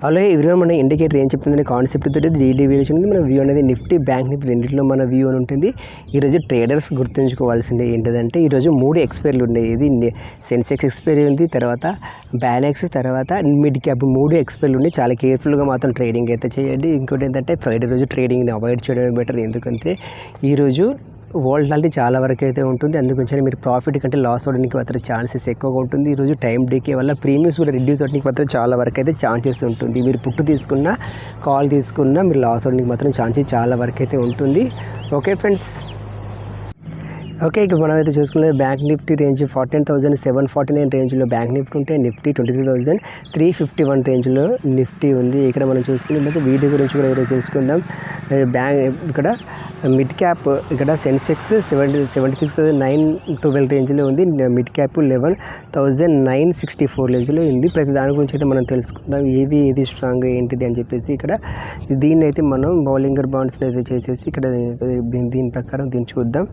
అలాగే ఎవరైనా మన ఇండికేటర్ ఏం చెప్తుందని కాన్సెప్ట్ తోటి డైలీ వేరియేషన్ మన వ్యూ అనేది నిఫ్టీ బ్యాంక్ నిఫ్టీ రెండింటిలో మన వ్యూ అని ఉంటుంది. ఈరోజు ట్రేడర్స్ గుర్తుంచుకోవాల్సింది ఏంటంటే ఈరోజు 3 ఎక్స్పైరీలు ఉన్నాయి. ఇది సెన్సెక్స్ ఎక్స్పైరీ ఉంది, తర్వాత బ్యాలెక్స్, తర్వాత మిడ్ క్యాప్ 3 ఎక్స్పైరీలు ఉన్నాయి. చాలా కేర్ఫుల్గా మాత్రం ట్రేడింగ్ అయితే చేయండి. ఇంకోటి ఏంటంటే ఫ్రైడే రోజు ట్రేడింగ్ని అవాయిడ్ చేయడమే బెటర్. ఎందుకంటే ఈరోజు వోల్టాలిటీ చాలా వరకు అయితే ఉంటుంది. అందుగురించి మీరు ప్రాఫిట్ కంటే లాస్ అవ్వడానికి మాత్రం ఛాన్సెస్ ఎక్కువగా ఉంటుంది. ఈరోజు టైం డేకే వల్ల ప్రీమియమ్స్ కూడా రిడ్యూస్ అవ్వడానికి మాత్రం చాలా వరకు అయితే ఛాన్సెస్ ఉంటుంది. మీరు పుట్టు తీసుకున్నా కాల్ తీసుకున్నా మీరు లాస్ అవ్వడానికి మాత్రం ఛాన్సెస్ చాలా వరకు అయితే ఉంటుంది. ఓకే ఫ్రెండ్స్, ఓకే ఇక మనం అయితే చూసుకున్నది బ్యాంక్ నిఫ్టీ రేంజ్ 49,749 రేంజ్లో బ్యాంక్ నిఫ్టీ ఉంటే నిఫ్టీ 23,351 రేంజ్లో నిఫ్టీ ఉంది. ఇక్కడ మనం చూసుకున్నట్లయితే వీటి గురించి కూడా ఈరోజు తెలుసుకుందాం. బ్యాంక్ ఇక్కడ మిడ్ క్యాప్ ఇక్కడ సెన్సెక్స్ 76,912 రేంజ్లో ఉంది. మిడ్ క్యాప్ 11,964 రేంజ్లో ఉంది. ప్రతి దాని గురించి అయితే మనం తెలుసుకుందాం, ఏది స్ట్రాంగ్ ఏంటిది అని చెప్పేసి. ఇక్కడ దీన్ని అయితే మనం బౌలింగర్ బాండ్స్ని అయితే చేసేసి ఇక్కడ దీని ప్రకారం దీన్ని చూద్దాం.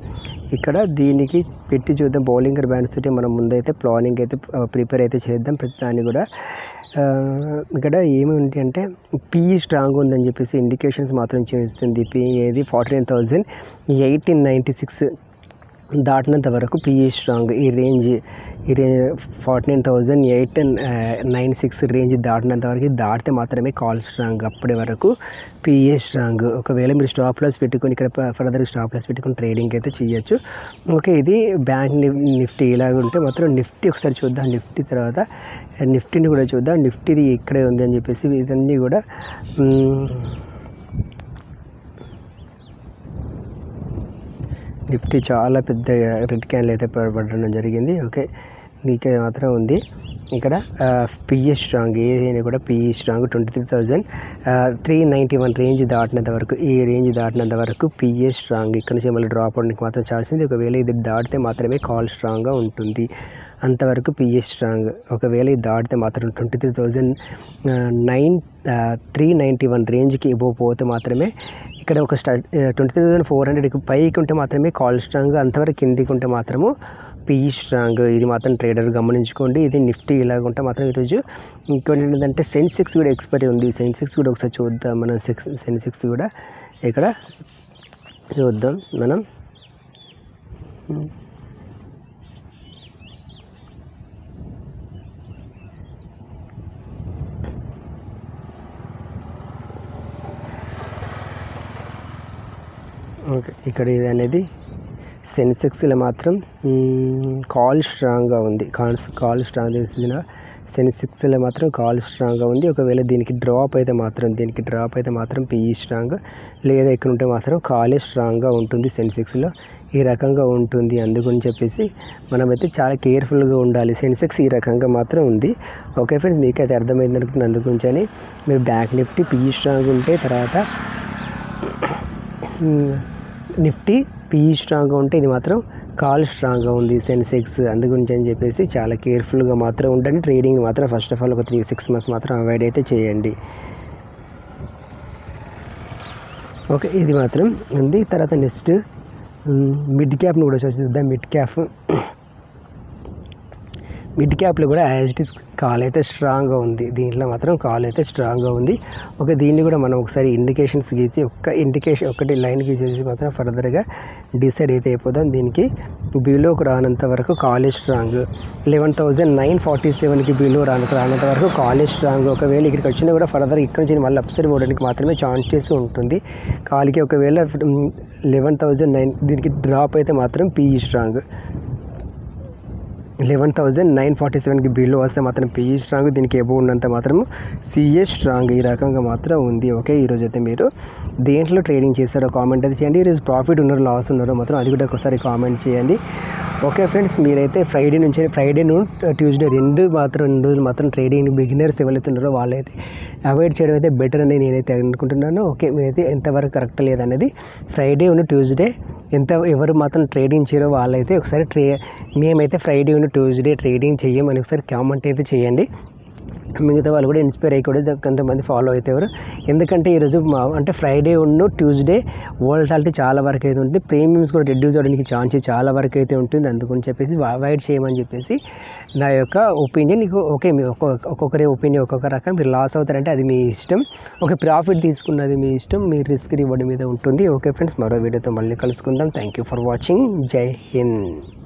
ఇక్కడ దీనికి పెట్టి చూద్దాం. బౌలింగర్ బ్యాండ్స్ తోటి మనం ముందైతే ప్లానింగ్ అయితే ప్రిపేర్ అయితే చేద్దాం. ప్రతి దాన్ని కూడా ఇక్కడ ఏమిటి అంటే పిఈ స్ట్రాంగ్ ఉందని చెప్పేసి ఇండికేషన్స్ మాత్రం చూపిస్తుంది. పిఈ ఏది 49,1896 దాటినంత వరకు పిఈ స్ట్రాంగ్. ఈ రేంజ్ 49,896 రేంజ్ దాటినంత వరకు దాటితే మాత్రమే కాల్ స్ట్రాంగ్. అప్పటి వరకు పిఏ స్ట్రాంగ్. ఒకవేళ మీరు స్టాప్ లాస్ పెట్టుకొని ఇక్కడ ఫర్దర్ స్టాప్ లాస్ పెట్టుకొని ట్రేడింగ్ అయితే చేయొచ్చు. ఓకే, ఇది బ్యాంక్ నిఫ్టీ ఇలాగ ఉంటే మాత్రం నిఫ్టీ ఒకసారి చూద్దాం. నిఫ్టీ తర్వాత నిఫ్టీని కూడా చూద్దాం. నిఫ్టీది ఇక్కడే ఉంది అని చెప్పేసి ఇదన్నీ కూడా నిఫ్టీ చాలా పెద్ద రెడ్ క్యాన్లు అయితే పడడం జరిగింది. ఓకే, నీకే మాత్రం ఉంది. ఇక్కడ పిఈ స్ట్రాంగ్ ఏదైనా కూడా పిఈ స్ట్రాంగ్ 23,391 రేంజ్ దాటినంత వరకు, ఈ రేంజ్ దాటినంత వరకు పిఏ స్ట్రాంగ్. ఇక్కడ నుంచి మళ్ళీ డ్రాప్ అవడానికి మాత్రం ఛాన్స్ ఉంది. ఒకవేళ ఇది దాటితే మాత్రమే కాల్ స్ట్రాంగ్గా ఉంటుంది. అంతవరకు పిఏ స్ట్రాంగ్. ఒకవేళ ఇది దాటితే మాత్రం 23,391 రేంజ్కి పోతే మాత్రమే ఇక్కడ ఒక 23,400 పైకి ఉంటే మాత్రమే కాల్ స్ట్రాంగ్. అంతవరకు కిందికి ఉంటే మాత్రము పిఈ స్ట్రాంగ్. ఇది మాత్రం ట్రేడర్ గమనించుకోండి. ఇది నిఫ్టీ ఇలాగ ఉంటే మాత్రం ఈరోజు. ఇంకోటి ఏంటంటే సెన్సెక్స్ కూడా ఎక్స్పైరీ ఉంది. సెన్సెక్స్ కూడా ఒకసారి చూద్దాం మనం. సెన్సెక్స్ కూడా ఇక్కడ చూద్దాం మనం. ఓకే, ఇక్కడ ఇది అనేది సెన్సెక్స్లో మాత్రం కాల్ స్ట్రాంగ్గా ఉంది. కాల్ స్ట్రాంగ్ తెలిసిన సెన్సెక్స్లో మాత్రం కాల్ స్ట్రాంగ్గా ఉంది. ఒకవేళ దీనికి డ్రాప్ అయితే మాత్రం పిఈ స్ట్రాంగ్, లేదా ఇక్కడ ఉంటే మాత్రం కాలే స్ట్రాంగ్గా ఉంటుంది. సెన్సెక్స్లో ఈ రకంగా ఉంటుంది. అందుకని చెప్పేసి మనమైతే చాలా కేర్ఫుల్గా ఉండాలి. సెన్సెక్స్ ఈ రకంగా మాత్రం ఉంది. ఓకే ఫ్రెండ్స్, మీకైతే అర్థమైంది అనుకుంటున్నాను. అందుగురించి అని మీరు బ్యాంక్ నిఫ్టీ పిఈ స్ట్రాంగ్ ఉంటే, తర్వాత నిఫ్టీ పిఈ స్ట్రాంగ్గా ఉంటే ఇది మాత్రం కాల్ స్ట్రాంగ్గా ఉంది సెన్సెక్స్. అందుగురించి అని చెప్పేసి చాలా కేర్ఫుల్గా మాత్రం ఉండండి. ట్రేడింగ్ మాత్రం ఫస్ట్ ఆఫ్ ఆల్ ఒక 3-6 months మాత్రం అవాయిడ్ అయితే చేయండి. ఓకే, ఇది మాత్రం ఉంది. తర్వాత నెక్స్ట్ మిడ్ క్యాప్ను కూడా చూద్దాం. మిడ్ క్యాప్లో కూడా యాజ్ ఇట్ ఈస్ కాల్ అయితే స్ట్రాంగ్గా ఉంది. దీంట్లో మాత్రం కాల్ అయితే స్ట్రాంగ్గా ఉంది. ఓకే, దీన్ని కూడా మనం ఒకసారి ఇండికేషన్స్ గీసి ఒకటి లైన్ గీసేసి మాత్రం ఫర్దర్గా డిసైడ్ అయితే అయిపోదాం. దీనికి బిలోకి రానంత వరకు కాలేజ్ స్ట్రాంగ్. 11,947కి బిలో రానంత వరకు కాలేజ్ స్ట్రాంగ్. ఒకవేళ ఇక్కడికి వచ్చినా కూడా ఫర్దర్ ఇక్కడ నుంచి మళ్ళీ అప్సైడ్ పోవడానికి మాత్రమే ఛాన్సెస్ ఉంటుంది. కాల్కి ఒకవేళ 11,009 దీనికి డ్రాప్ అయితే మాత్రం పిఈ స్ట్రాంగ్. 11,947కి బిలో వస్తే మాత్రం పిఈ స్ట్రాంగ్. దీనికి ఎబో ఉన్నంత మాత్రం సిఏ స్ట్రాంగ్. ఈ రకంగా మాత్రం ఉంది. ఓకే, ఈరోజు అయితే మీరు దేంట్లో ట్రేడింగ్ చేస్తారో కామెంట్ అయితే చేయండి. ఈరోజు ప్రాఫిట్ ఉన్నారో లాస్ ఉన్నారో మాత్రం అది కూడా ఒకసారి కామెంట్ చేయండి. ఓకే ఫ్రెండ్స్, మీరైతే ఫ్రైడే ట్యూస్డే 2 రోజులు మాత్రం ట్రేడింగ్ బిగినర్స్ ఎవరైతే ఉన్నారో వాళ్ళైతే అవాయిడ్ చేయడం అయితే బెటర్ అని నేనైతే అనుకుంటున్నాను. ఓకే, మీరైతే ఎంతవరకు కరెక్ట్ లేదనేది ఫ్రైడే ట్యూస్డే ఎవరు మాత్రం ట్రేడింగ్ చేయరో వాళ్ళైతే ఒకసారి మేమైతే ఫ్రైడే ట్యూస్డే ట్రేడింగ్ చెయ్యమని ఒకసారి కామెంట్ అయితే చేయండి. మిగతా వాళ్ళు కూడా ఇన్స్పైర్ అయ్యి కూడా కొంతమంది ఫాలో అవుతారు. ఎందుకంటే ఈరోజు అంటే ఫ్రైడే ట్యూస్డే వోల్టాలిటీ చాలా వరకు అయితే ఉంటుంది, ప్రీమియమ్స్ కూడా రెడ్యూస్ అవ్వడానికి ఛాన్స్ చాలా వరకు అయితే ఉంటుంది. అందుకని చెప్పేసి అవాయిడ్ చేయమని చెప్పేసి నా యొక్క ఒపీనియన్. నీకు ఓకే, మీ ఒక్కొక్కరి ఒపీనియన్ ఒక్కొక్క రకం. మీరు లాస్ అవుతారంటే అది మీ ఇష్టం, ఓకే. ప్రాఫిట్ తీసుకున్నది మీ ఇష్టం, మీ రిస్క్ రివార్డ్ మీద ఉంటుంది. ఓకే ఫ్రెండ్స్, మరో వీడియోతో మళ్ళీ కలుసుకుందాం. Thank you for watching. జై హింద్.